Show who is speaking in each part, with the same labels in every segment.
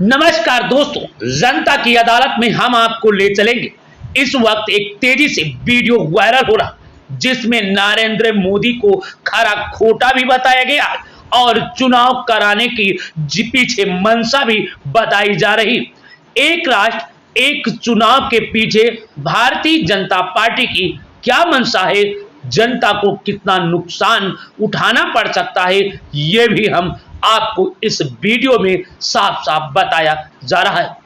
Speaker 1: नमस्कार दोस्तों, जनता की अदालत में हम आपको ले चलेंगे। इस वक्त एक तेजी से वीडियो वायरल हो रहा जिसमें नरेंद्र मोदी को खरा खोटा भी बताया गया और चुनाव कराने की पीछे मंशा भी बताई जा रही। एक राष्ट्र एक चुनाव के पीछे भारतीय जनता पार्टी की क्या मंशा है, जनता को कितना नुकसान उठाना पड़ सकता है, ये भी हम आपको इस वीडियो में साफ साफ बताया जा रहा है।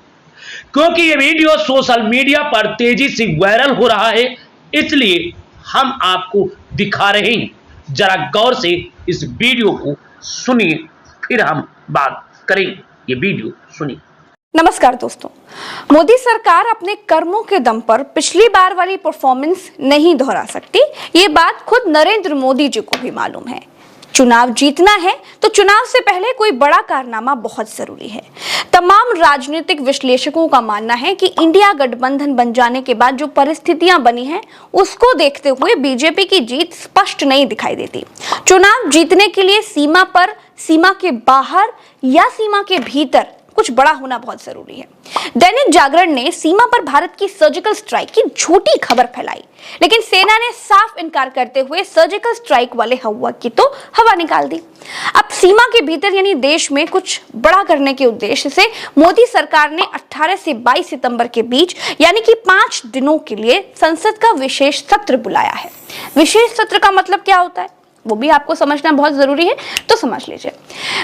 Speaker 1: क्योंकि ये वीडियो सोशल मीडिया पर तेजी से वायरल हो रहा है, इसलिए हम आपको दिखा रहे हैं। जरा गौर से इस वीडियो को सुनिए, फिर हम बात करेंगे। ये वीडियो सुनिए।
Speaker 2: नमस्कार दोस्तों, मोदी सरकार अपने कर्मों के दम पर पिछली बार वाली परफॉर्मेंस नहीं दोहरा सकती। ये बात खुद नरेंद्र मोदी जी को भी मालूम है। चुनाव जीतना है तो चुनाव से पहले कोई बड़ा कारनामा बहुत जरूरी है। तमाम राजनीतिक विश्लेषकों का मानना है कि इंडिया गठबंधन बन जाने के बाद जो परिस्थितियां बनी हैं, उसको देखते हुए बीजेपी की जीत स्पष्ट नहीं दिखाई देती। चुनाव जीतने के लिए सीमा पर, सीमा के बाहर या सीमा के भीतर कुछ बड़ा होना बहुत जरूरी है। दैनिक जागरण ने सीमा पर भारत की सर्जिकल स्ट्राइक की झूठी खबर फैलाई, लेकिन सेना ने साफ इनकार करते हुए सर्जिकल स्ट्राइक वाले हवा की तो हवा निकाल दी। अब सीमा के भीतर यानी देश में कुछ बड़ा करने के उद्देश्य से मोदी सरकार ने 18 से 22 सितंबर के बीच यानी कि 5 दिनों के लिए संसद का विशेष सत्र बुलाया है। विशेष सत्र का मतलब क्या होता है वो भी आपको समझना बहुत जरूरी है, तो समझ लीजिए।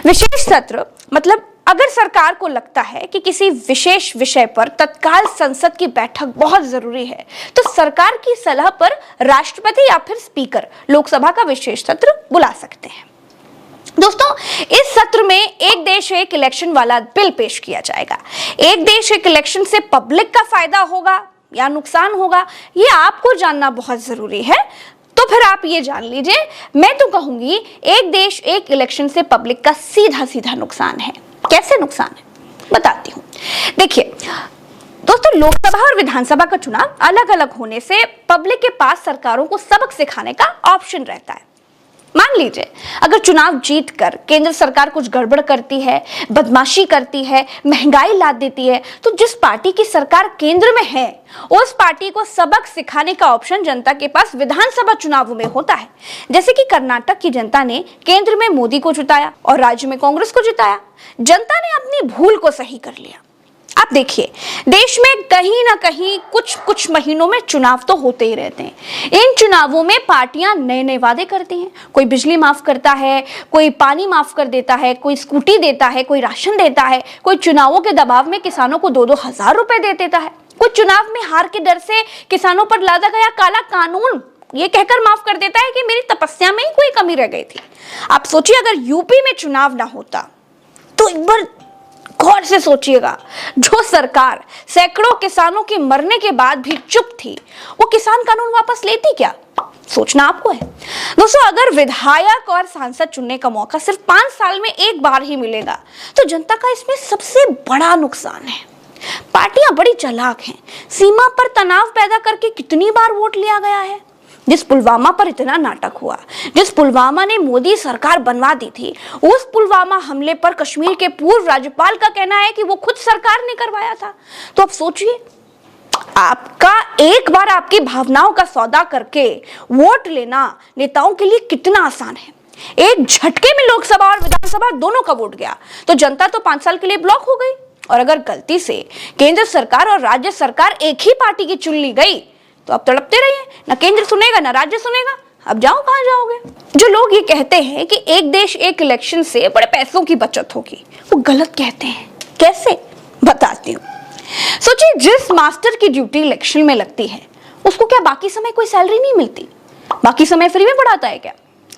Speaker 2: विशेष सत्र मतलब अगर सरकार को लगता है कि किसी विशेष विषय पर तत्काल संसद की बैठक बहुत जरूरी है, तो सरकार की सलाह पर राष्ट्रपति या फिर स्पीकर लोकसभा का विशेष सत्र बुला सकते हैं। दोस्तों, इस सत्र में एक देश एक इलेक्शन वाला बिल पेश किया जाएगा। एक देश एक इलेक्शन से पब्लिक का फायदा होगा या नुकसान होगा, ये आपको जानना बहुत जरूरी है। तो फिर आप ये जान लीजिए, मैं तो कहूंगी एक देश एक इलेक्शन से पब्लिक का सीधा सीधा नुकसान है। कैसे नुकसान है बताती हूं। देखिए दोस्तों, लोकसभा और विधानसभा का चुनाव अलग अलग होने से पब्लिक के पास सरकारों को सबक सिखाने का ऑप्शन रहता है। मान लीजिए अगर चुनाव जीतकर केंद्र सरकार कुछ गड़बड़ करती है, बदमाशी करती है, महंगाई ला देती है, तो जिस पार्टी की सरकार केंद्र में है उस पार्टी को सबक सिखाने का ऑप्शन जनता के पास विधानसभा चुनावों में होता है। जैसे कि कर्नाटक की जनता ने केंद्र में मोदी को जिताया और राज्य में कांग्रेस को जिताया। जनता ने अपनी भूल को सही कर लिया। आप देखिए, देश में कहीं ना कहीं कुछ महीनों में चुनाव तो होते ही रहते हैं। इन चुनावों में पार्टियां नए नए वादे करती हैं। कोई बिजली माफ करता है, कोई पानी माफ कर देता है, कोई स्कूटी देता है, कोई राशन देता है, कोई चुनावों के दबाव में किसानों को 2-2 हजार रुपए दे देता है, कोई चुनाव में हार के डर से किसानों पर लादा गया काला कानून ये कहकर माफ कर देता है कि मेरी तपस्या में ही कोई कमी रह गई थी। आप सोचिए, अगर यूपी में चुनाव ना होता तो एक बार गौर से सोचिएगा, जो सरकार सैकड़ों किसानों के मरने के बाद भी चुप थी, वो किसान कानून वापस लेती क्या? सोचना आपको है। दोस्तों, अगर विधायक और सांसद चुनने का मौका सिर्फ 5 साल में एक बार ही मिलेगा, तो जनता का इसमें सबसे बड़ा नुकसान है। पार्टियां बड़ी चालाक हैं। सीमा पर तनाव पैदा करके कितनी बार वोट लिया गया है। जिस पुलवामा पर इतना नाटक हुआ, जिस पुलवामा ने मोदी सरकार बनवा दी थी, उस पुलवामा हमले पर कश्मीर के पूर्व राज्यपाल का कहना है कि वो खुद सरकार ने करवाया था। तो अब सोचिए, आपका एक बार आपकी भावनाओं का सौदा करके वोट लेना नेताओं के लिए कितना आसान है। एक झटके में लोकसभा और विधानसभा दोनों का वोट गया तो जनता तो 5 साल के लिए ब्लॉक हो गई। और अगर गलती से केंद्र सरकार और राज्य सरकार एक ही पार्टी की चुन ली गई तो अब तड़पते रहिए, ना केंद्र सुनेगा ना राज्य सुनेगा। अब जाओ कहां जाओगे। जो लोग ये कहते हैं कि एक देश एक इलेक्शन से बड़े पैसों की बचत होगी, वो गलत कहते हैं। कैसे बताती हूँ। सोचिए, जिस मास्टर की ड्यूटी इलेक्शन में लगती है उसको क्या बाकी समय कोई सैलरी नहीं मिलती? बाकी समय फ्री में पढ़ाता है क्या?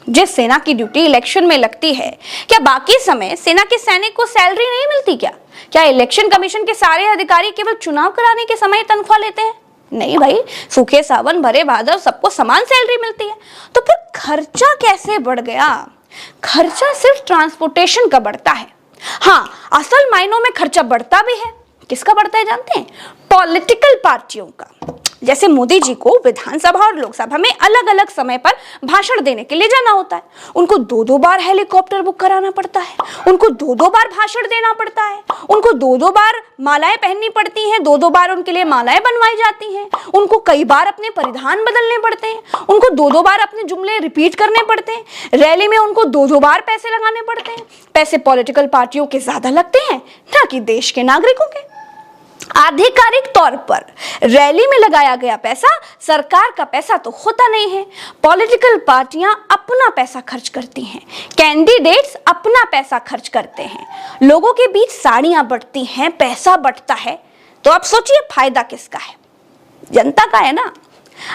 Speaker 2: जिस सेना की ड्यूटी इलेक्शन में लगती है, क्या बाकी समय सेना के सैनिक को सैलरी नहीं मिलती क्या? क्या इलेक्शन कमीशन के सारे अधिकारी केवल चुनाव कराने के समय तनख्वाह लेते हैं? नहीं भाई, सूखे सावन भरे भादर सबको समान सैलरी मिलती है। तो फिर खर्चा कैसे बढ़ गया? खर्चा सिर्फ ट्रांसपोर्टेशन का बढ़ता है। हाँ, असल मायनों में खर्चा बढ़ता भी है। किसका बढ़ता है जानते हैं? पॉलिटिकल पार्टियों का। जैसे मोदी जी को विधानसभा और लोकसभा में अलग अलग समय पर भाषण देने के लिए जाना होता है, उनको दो बार हेलीकॉप्टर बुक कराना पड़ता है, उनको दो बार भाषण देना पड़ता है, उनको दो बार मालाएं पहननी पड़ती हैं, दो बार उनके लिए मालाएं बनवाई जाती हैं, उनको कई बार अपने परिधान बदलने पड़ते हैं, उनको दो बार अपने जुमले रिपीट करने पड़ते हैं, रैली में उनको दो बार पैसे लगाने पड़ते हैं। पैसे पॉलिटिकल पार्टियों के ज्यादा लगते हैं ना कि देश के नागरिकों के। आधिकारिक तौर पर रैली में लगाया गया पैसा सरकार का पैसा तो होता नहीं है। पॉलिटिकल पार्टियां अपना पैसा खर्च करती हैं, कैंडिडेट्स अपना पैसा खर्च करते हैं, लोगों के बीच साड़ियां बंटती हैं, पैसा बंटता है। तो आप सोचिए फायदा किसका है? जनता का है ना।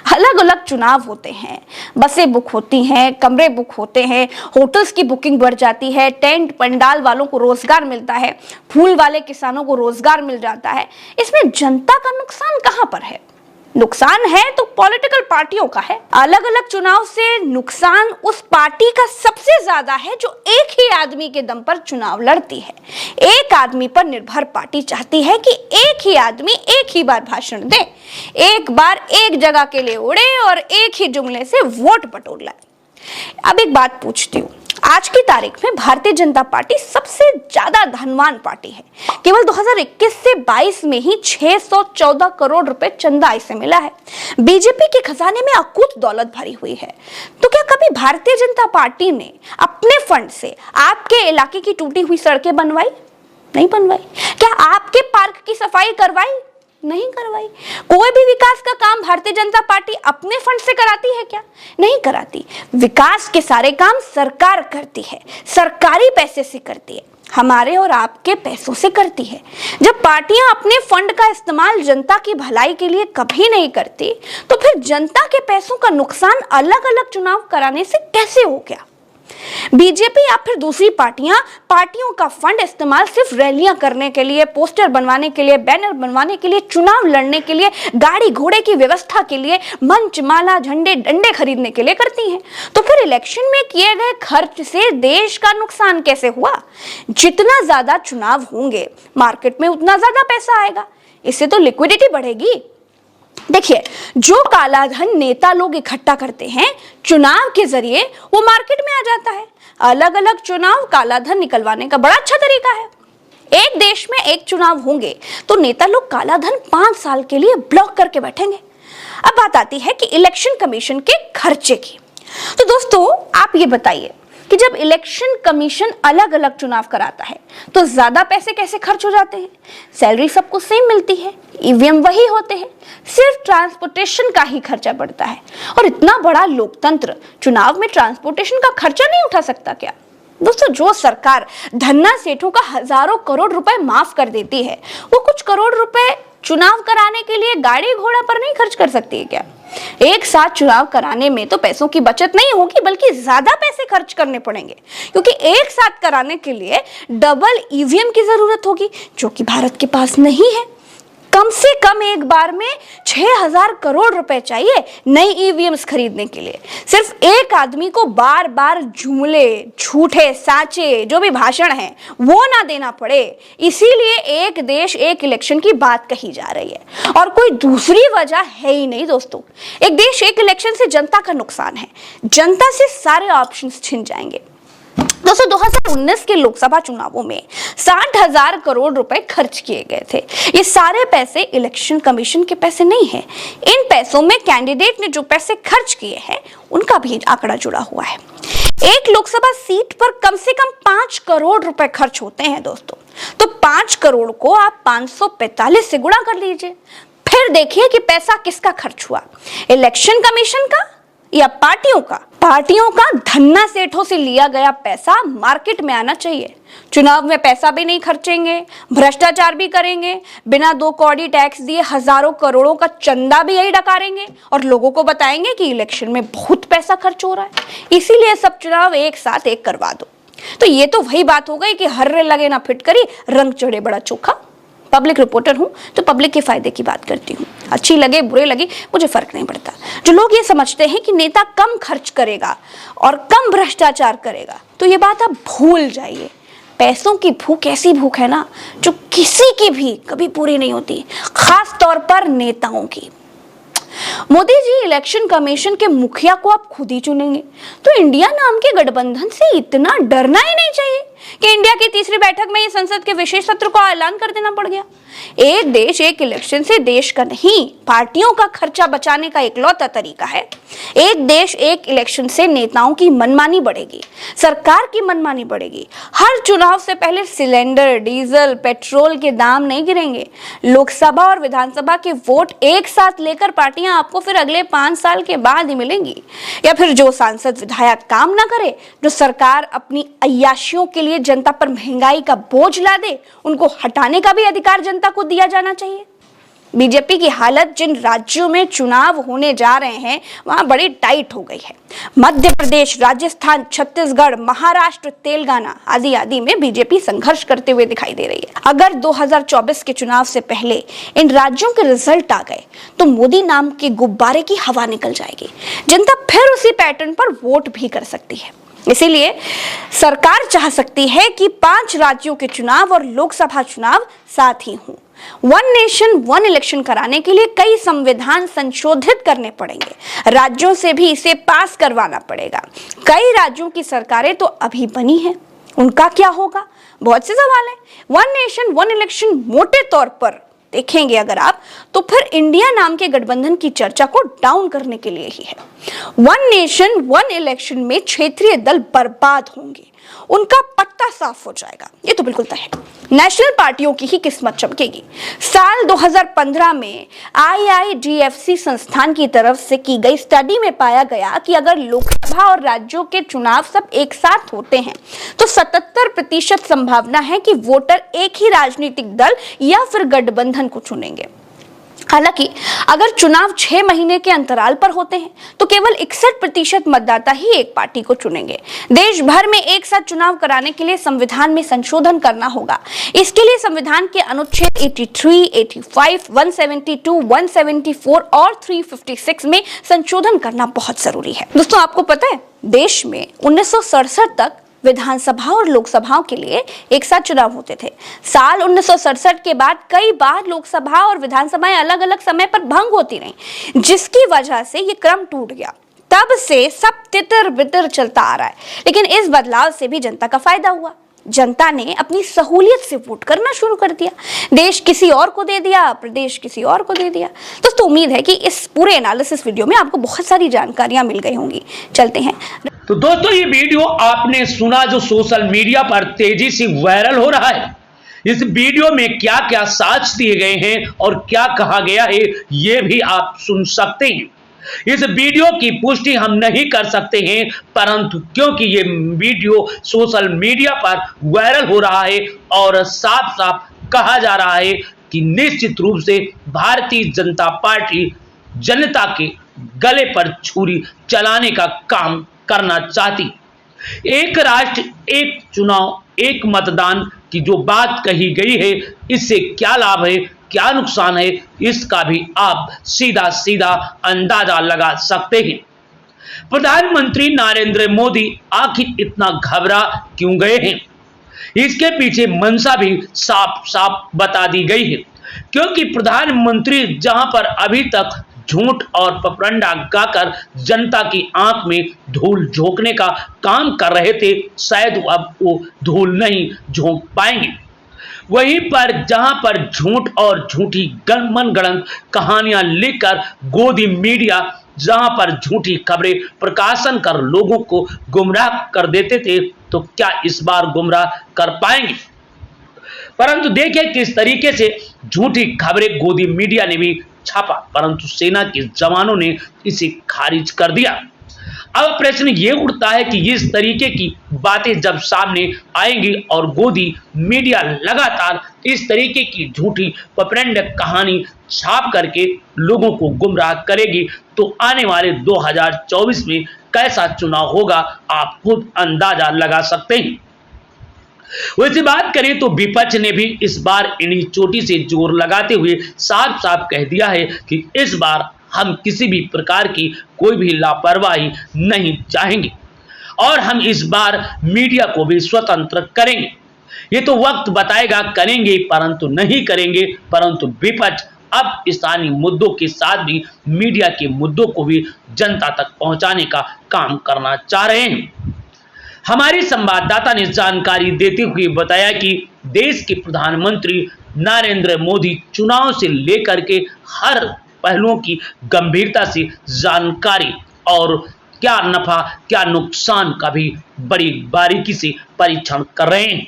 Speaker 2: अलग अलग चुनाव होते हैं, बसें बुक होती हैं, कमरे बुक होते हैं, होटल्स की बुकिंग बढ़ जाती है, टेंट पंडाल वालों को रोजगार मिलता है, फूल वाले किसानों को रोजगार मिल जाता है। इसमें जनता का नुकसान कहां पर है? नुकसान है तो पॉलिटिकल पार्टियों का है। अलग अलग चुनाव से नुकसान उस पार्टी का सबसे ज्यादा है जो एक ही आदमी के दम पर चुनाव लड़ती है। एक आदमी पर निर्भर पार्टी चाहती है कि एक ही आदमी एक ही बार भाषण दे, एक बार एक जगह के लिए उड़े और एक ही जुमले से वोट बटोर लाए। अब एक बात पूछती हूँ, आज की तारीख में भारतीय जनता पार्टी सबसे ज्यादा धनवान पार्टी है। केवल 2021 से 22 में ही 614 करोड़ रुपए चंदा इसे मिला है। बीजेपी के खजाने में अकूत दौलत भरी हुई है। तो क्या कभी भारतीय जनता पार्टी ने अपने फंड से आपके इलाके की टूटी हुई सड़कें बनवाई? नहीं बनवाई। क्या आपके पार्क की सफाई करवाई? नहीं करवाई। कोई भी विकास का काम भारतीय जनता पार्टी अपने फंड से कराती है क्या? नहीं कराती। विकास के सारे काम सरकार करती है, सरकारी पैसे से करती है, हमारे और आपके पैसों से करती है। जब पार्टियां अपने फंड का इस्तेमाल जनता की भलाई के लिए कभी नहीं करती, तो फिर जनता के पैसों का नुकसान अलग अलग चुनाव कराने से कैसे हो गया? बीजेपी या फिर दूसरी पार्टियों का फंड इस्तेमाल सिर्फ रैलियां करने के लिए, पोस्टर बनवाने के लिए, बैनर बनवाने के लिए, चुनाव लड़ने के लिए, गाड़ी घोड़े की व्यवस्था के लिए, मंच माला झंडे डंडे खरीदने के लिए करती हैं। तो फिर इलेक्शन में किए गए खर्च से देश का नुकसान कैसे हुआ? जितना ज्यादा चुनाव होंगे मार्केट में उतना ज्यादा पैसा आएगा, इससे तो लिक्विडिटी बढ़ेगी। देखिए, जो काला धन नेता लोग इकट्ठा करते हैं चुनाव के जरिए, वो मार्केट में आ जाता है। अलग अलग चुनाव काला धन निकलवाने का बड़ा अच्छा तरीका है। एक देश में एक चुनाव होंगे तो नेता लोग काला धन 5 साल के लिए ब्लॉक करके बैठेंगे। अब बात आती है कि इलेक्शन कमीशन के खर्चे की। तो दोस्तों, आप ये बताइए कि जब इलेक्शन कमीशन अलग अलग चुनाव कराता है तो ज्यादा पैसे कैसे खर्च हो जाते हैं? सैलरी सबको सेम मिलती है, ईवीएम वही होते हैं, सिर्फ ट्रांसपोर्टेशन का ही खर्चा बढ़ता है। और इतना बड़ा लोकतंत्र चुनाव में ट्रांसपोर्टेशन का खर्चा नहीं उठा सकता क्या? दोस्तों, जो सरकार धन्ना सेठों का हजारों करोड़ रुपए माफ कर देती है, वो कुछ करोड़ रुपए चुनाव कराने के लिए गाड़ी घोड़ा पर नहीं खर्च कर सकती है क्या? एक साथ चुनाव कराने में तो पैसों की बचत नहीं होगी, बल्कि ज्यादा पैसे खर्च करने पड़ेंगे, क्योंकि एक साथ कराने के लिए डबल ईवीएम की जरूरत होगी, जो कि भारत के पास नहीं है। कम से कम एक बार में 6000 करोड़ रुपए चाहिए नई ईवीएम्स खरीदने के लिए। सिर्फ एक आदमी को बार बार जुमले, झूठे, साचे, जो भी भाषण है वो ना देना पड़े, इसीलिए एक देश एक इलेक्शन की बात कही जा रही है, और कोई दूसरी वजह है ही नहीं। दोस्तों, एक देश एक इलेक्शन से जनता का नुकसान है, जनता से सारे ऑप्शंस छिन जाएंगे। दोस्तों, 2019 के लोकसभा चुनावों में 60,000 करोड़ रुपए खर्च किए गए थे। ये सारे पैसे इलेक्शन कमीशन के पैसे नहीं है। इन पैसों में कैंडिडेट ने जो पैसे खर्च किए हैं उनका भी आंकड़ा जुड़ा हुआ है। एक लोकसभा सीट पर कम से कम 5 करोड़ रुपए खर्च होते हैं दोस्तों। तो 5 करोड़ को आप 545 से गुणा कर लीजिए, फिर देखिए कि पैसा किसका खर्च हुआ, इलेक्शन कमीशन का या पार्टियों का? पार्टियों का धन्ना सेठों से लिया गया पैसा मार्केट में आना चाहिए। चुनाव में पैसा भी नहीं खर्चेंगे, भ्रष्टाचार भी करेंगे, बिना 2 कौड़ी टैक्स दिए हजारों करोड़ों का चंदा भी यही डकारेंगे और लोगों को बताएंगे कि इलेक्शन में बहुत पैसा खर्च हो रहा है, इसीलिए सब चुनाव एक साथ एक करवा दो। तो ये तो वही बात हो गई कि हर्रे लगे ना फिटकरी, रंग चढ़े बड़ा चोखा। पब्लिक रिपोर्टर हूं तो पब्लिक के फायदे की बात करती हूँ, अच्छी लगे बुरे लगे मुझे फर्क नहीं पड़ता। जो लोग ये समझते हैं कि नेता कम खर्च करेगा और कम भ्रष्टाचार करेगा, तो ये बात आप भूल जाइए। पैसों की भूख ऐसी भूख है ना जो किसी की भी कभी पूरी नहीं होती, खास तौर पर नेताओं की। मोदी जी इलेक्शन कमीशन के मुखिया को आप खुद ही चुनेंगे, तो इंडिया नाम के गठबंधन से इतना डरना ही नहीं चाहिए कि इंडिया की तीसरी बैठक में ही संसद के विशेष सत्र को ऐलान कर देना पड़ गया। एक देश एक इलेक्शन से देश का नहीं, पार्टियों का खर्चा बचाने का इकलौता तरीका है। एक देश एक इलेक्शन से नेताओं की मनमानी बढ़ेगी, सरकार की मनमानी बढ़ेगी। हर चुनाव से पहले सिलेंडर, डीजल, पेट्रोल के दाम नहीं गिरेंगे। लोकसभा और विधानसभा के वोट एक साथ लेकर पार्टियां आपको फिर अगले 5 साल के बाद ही मिलेंगी। या फिर जो सांसद विधायक काम ना करे, जो सरकार अपनी अय्याशियों के लिए जनता पर महंगाई का बोझ ला दे, उनको हटाने का भी अधिकार जनता को दिया जाना चाहिए। बीजेपी की हालत जिन राज्यों में चुनाव होने जा रहे हैं वहां बड़ी टाइट हो गई है। मध्य प्रदेश, राजस्थान, छत्तीसगढ़, महाराष्ट्र, तेलंगाना आदि आदि में बीजेपी संघर्ष करते हुए दिखाई दे रही है। अगर 2024 के चुनाव से पहले इन राज्यों के रिजल्ट आ गए तो मोदी नाम के गुब्बारे की हवा निकल जाएगी। जनता फिर उसी पैटर्न पर वोट भी कर सकती है। इसीलिए सरकार चाह सकती है कि 5 राज्यों के चुनाव और लोकसभा चुनाव साथ ही हों। वन नेशन वन इलेक्शन कराने के लिए कई संविधान संशोधित करने पड़ेंगे, राज्यों से भी इसे पास करवाना पड़ेगा। कई राज्यों की सरकारें तो अभी बनी हैं, उनका क्या होगा? बहुत से सवाल हैं। वन नेशन वन इलेक्शन मोटे तौर पर देखेंगे अगर आप, तो फिर इंडिया नाम के गठबंधन की चर्चा को डाउन करने के लिए ही है। वन नेशन वन इलेक्शन में क्षेत्रीय दल बर्बाद होंगे, उनका पत्ता साफ हो जाएगा, ये तो बिल्कुल तय है। नेशनल पार्टियों की ही किस्मत चमकेगी। साल 2015 में IIDFC संस्थान की तरफ से की गई स्टडी में पाया गया कि अगर लोकसभा और राज्यों के चुनाव सब एक साथ होते हैं तो 77% संभावना है कि वोटर एक ही राजनीतिक दल या फिर गठबंधन को चुनेंगे। हालांकि अगर चुनाव 6 महीने के अंतराल पर होते हैं तो केवल 61% मतदाता ही एक पार्टी को चुनेंगे। देश भर में एक साथ चुनाव कराने के लिए संविधान में संशोधन करना होगा। इसके लिए संविधान के अनुच्छेद 83, 85, 172, 174 और 356 में संशोधन करना बहुत जरूरी है। दोस्तों, आपको पता है देश में 1967 तक विधानसभा और लोकसभाओं के लिए एक साथ चुनाव होते थे। साल 1967 के बाद कई बार लोकसभा और विधानसभाएं अलग अलग समय पर भंग होती रहीं, जिसकी वजह से ये क्रम टूट गया। तब से सब तितर बितर चलता आ रहा है, लेकिन इस बदलाव से भी जनता का फायदा हुआ। जनता ने अपनी सहूलियत से वोट करना शुरू कर दिया। देश किसी और को दे दिया, प्रदेश किसी और को दे दिया। दोस्तों, उम्मीद है कि इस पूरे एनालिसिस वीडियो में आपको बहुत सारी जानकारियां मिल गई होंगी। चलते हैं।
Speaker 1: तो दोस्तों, ये वीडियो आपने सुना जो सोशल मीडिया पर तेजी से वायरल हो रहा है। इस वीडियो में क्या क्या साक्ष्य दिए गए हैं और क्या कहा गया है ये भी आप सुन सकते हैं। इस वीडियो की पुष्टि हम नहीं कर सकते हैं, परंतु क्योंकि ये वीडियो सोशल मीडिया पर वायरल हो रहा है और साफ साफ कहा जा रहा है कि निश्चित रूप से भारतीय जनता पार्टी जनता के गले पर छुरी चलाने का काम करना चाहती। एक राष्ट्र एक चुनाव एक मतदान की जो बात कही गई है, इससे क्या लाभ है क्या नुकसान है, इसका भी आप सीधा सीधा अंदाजा लगा सकते हैं। प्रधानमंत्री नरेंद्र मोदी आखिर इतना घबरा क्यों गए हैं, इसके पीछे मंशा भी साफ साफ बता दी गई है। क्योंकि प्रधानमंत्री जहां पर अभी तक झूठ और पपरंडा गाकर जनता की आंख में धूल झोंकने का काम कर रहे थे, शायद अब वो धूल नहीं झोंक पाएंगे। वहीं पर जहां पर झूठ और झूठी मनगढ़ंत कहानियां लिखकर गोदी मीडिया जहां पर झूठी खबरें प्रकाशन कर लोगों को गुमराह कर देते थे, तो क्या इस बार गुमराह कर पाएंगे? परंतु देखिए किस तरीके से झूठी खबरें गोदी मीडिया ने भी छापा, परंतु सेना के जवानों ने इसे खारिज कर दिया। अब प्रश्न ये उठता है कि इस तरीके की बातें जब सामने आएंगी और गोदी मीडिया लगातार इस तरीके की झूठी पपरंड कहानी छाप करके लोगों को गुमराह करेगी, तो आने वाले 2024 में कैसा चुनाव होगा आप खुद अंदाजा लगा सकते हैं। वैसे बात करें तो विपक्ष ने भी इस बार इन्हीं चोटी से जोर लगाते हुए साफ साफ कह दिया है कि इस बार हम किसी भी प्रकार की कोई भी लापरवाही नहीं चाहेंगे और हम इस बार मीडिया को भी स्वतंत्र करेंगे। ये तो वक्त बताएगा करेंगे परंतु नहीं करेंगे, परंतु विपक्ष अब स्थानीय मुद्दों के साथ भी मीडिया के मुद्दों को भी जनता तक पहुंचाने का काम करना चाह रहे हैं। हमारे संवाददाता ने जानकारी देते हुए बताया कि देश के प्रधानमंत्री नरेंद्र मोदी चुनाव से लेकर के हर पहलुओं की गंभीरता से जानकारी और क्या नफा क्या नुकसान का भी बड़ी बारीकी से परीक्षण कर रहे हैं।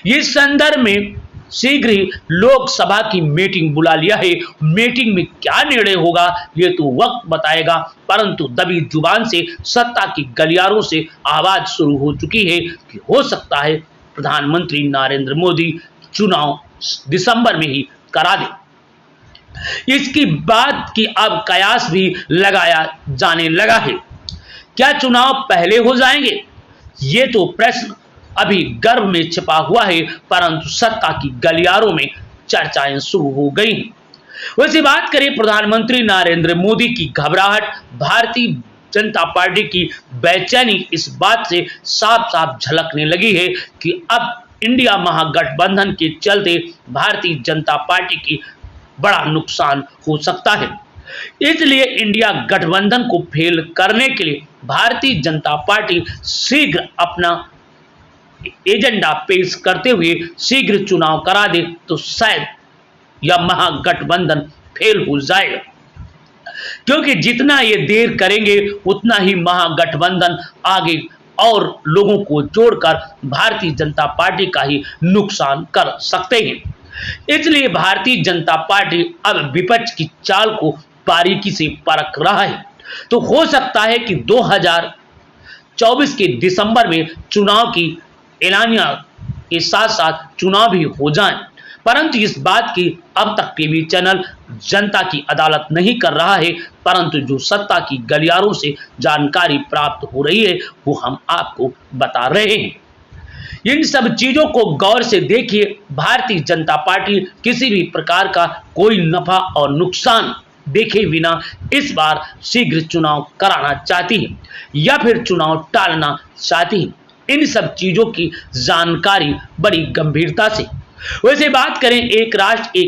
Speaker 1: इस संदर्भ में शीघ्र ही लोकसभा की मीटिंग बुला लिया है। मीटिंग में क्या निर्णय होगा ये तो वक्त बताएगा, परंतु दबी जुबान से सत्ता की गलियारों से आवाज शुरू हो चुकी है कि हो सकता है प्रधानमंत्री नरेंद्र मोदी चुनाव दिसंबर में ही करा दे। इसकी बात की अब कयास भी लगाया जाने लगा है। क्या चुनाव पहले हो जाएंगे? ये तो प्रश्न अभी गर्भ में छिपा हुआ है, परंतु सत्ता की गलियारों में चर्चाएं शुरू हो गई हैं। वैसे बात करें प्रधानमंत्री नरेंद्र मोदी की घबराहट, भारतीय जनता पार्टी की बेचैनी इस बात से साफ साफ झलकने लगी है कि अब इंडिया महागठबंधन के चलते भारतीय जनता पार्टी की बड़ा नुकसान हो सकता है। इसलिए इंडिया गठबंधन को फेल करने के लिए भारतीय जनता पार्टी शीघ्र अपना एजेंडा पेश करते हुए शीघ्र चुनाव करा दे तो शायद यह महागठबंधन फेल हो जाएगा, क्योंकि जितना ये देर करेंगे उतना ही महागठबंधन आगे और लोगों को जोड़कर भारतीय जनता पार्टी का ही नुकसान कर सकते हैं। इसलिए भारतीय जनता पार्टी अब विपक्ष की चाल को बारीकी से परख रहा है। तो हो सकता है कि 2024 के दिसंबर में चुनाव की ऐलानिया के साथ साथ चुनाव भी हो जाएं, परंतु इस बात की अब तक टीवी चैनल जनता की अदालत नहीं कर रहा है, परंतु जो सत्ता की गलियारों से जानकारी प्राप्त हो रही है वो हम आपको बता रहे हैं। इन सब चीजों को गौर से देखिए। भारतीय जनता पार्टी किसी भी प्रकार का कोई नफा और नुकसान देखे बिना इस बार शीघ्र चुनाव कराना चाहती है या फिर चुनाव टालना चाहती है। इन सब चीजों की जानकारी बड़ी गंभीरता से। वैसे बात करें एक राष्ट्र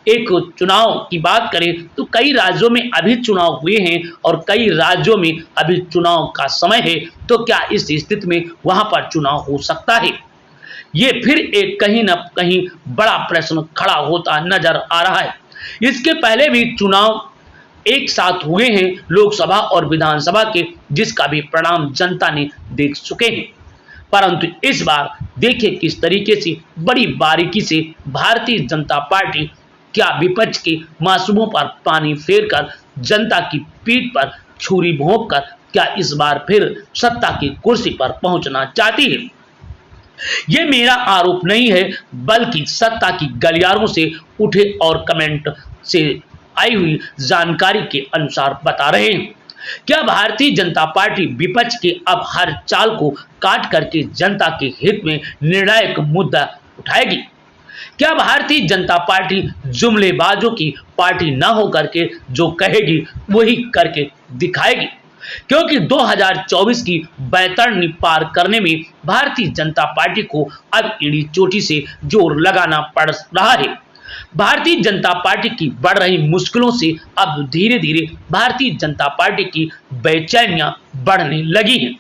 Speaker 1: एक चुनाव की बात करें तो कई राज्यों में अभी चुनाव हुए हैं और कई राज्यों में अभी चुनाव का समय है। तो क्या इस स्थिति में वहां पर चुनाव हो सकता है? ये फिर एक कहीं न कहीं बड़ा प्रश्न खड़ा होता नजर आ रहा है। इसके पहले भी चुनाव एक साथ हुए हैं लोकसभा और विधानसभा के, जिसका भी परिणाम जनता ने देख चुके हैं, परंतु इस बार देखिए किस तरीके से बड़ी बारीकी से भारतीय जनता पार्टी क्या विपक्ष के मासूमों पर पानी फेरकर जनता की पीठ पर छुरी भोंककर क्या इस बार फिर सत्ता की कुर्सी पर पहुंचना चाहती है। यह मेरा आरोप नहीं है, बल्कि सत्ता की गलियारों से उठे और कमेंट से आई हुई जानकारी के अनुसार बता रहे हैं। क्या भारतीय जनता पार्टी विपक्ष के अब हर चाल को काट करके जनता के हित में निर्णायक मुद्दा उठाएगी? क्या भारतीय जनता पार्टी जुमलेबाजों की पार्टी न हो करके जो कहेगी वही करके दिखाएगी? क्योंकि 2024 की बैतरणी पार करने में भारतीय जनता पार्टी को अब एड़ी चोटी से जोर लगाना पड़ रहा है। भारतीय जनता पार्टी की बढ़ रही मुश्किलों से अब धीरे धीरे भारतीय जनता पार्टी की बेचैनियां बढ़ने लगी हैं।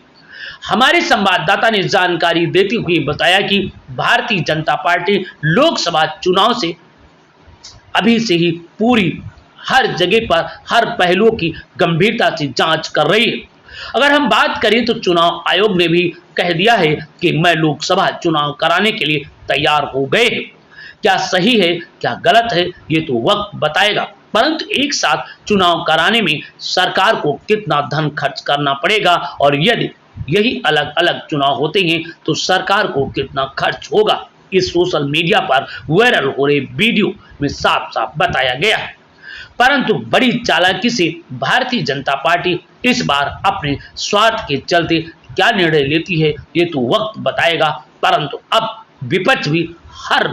Speaker 1: हमारे संवाददाता ने जानकारी देते हुए बताया कि भारतीय जनता पार्टी लोकसभा चुनाव से अभी से ही पूरी हर जगह पर हर पहलुओं की गंभीरता से जांच कर रही है। अगर हम बात करें तो चुनाव आयोग ने भी कह दिया है कि मैं लोकसभा चुनाव कराने के लिए तैयार हो गए हैं। क्या सही है क्या गलत है ये तो वक्त बताएगा, परंतु एक साथ चुनाव कराने में सरकार को कितना धन खर्च करना पड़ेगा और यदि यही अलग अलग चुनाव होते हैं तो सरकार को कितना खर्च होगा, इस सोशल मीडिया पर वायरल हो रहे वीडियो में साफ साफ बताया गया है। परंतु बड़ी चालाकी से भारतीय जनता पार्टी इस बार अपने स्वार्थ के चलते क्या निर्णय लेती है ये तो वक्त बताएगा, परंतु अब विपक्ष भी हर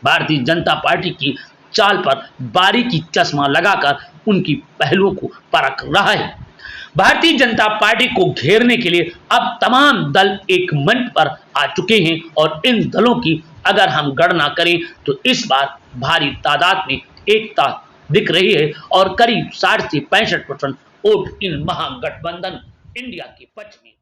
Speaker 1: भारतीय जनता पार्टी की चाल पर बारीकी चश्मा लगाकर उनकी पहलुओं को परख रहा है। भारतीय जनता पार्टी को घेरने के लिए अब तमाम दल एक मंच पर आ चुके हैं और इन दलों की अगर हम गणना करें तो इस बार भारी तादाद में एकता दिख रही है और करीब 60 से 65% वोट इन महागठबंधन इंडिया के पक्ष में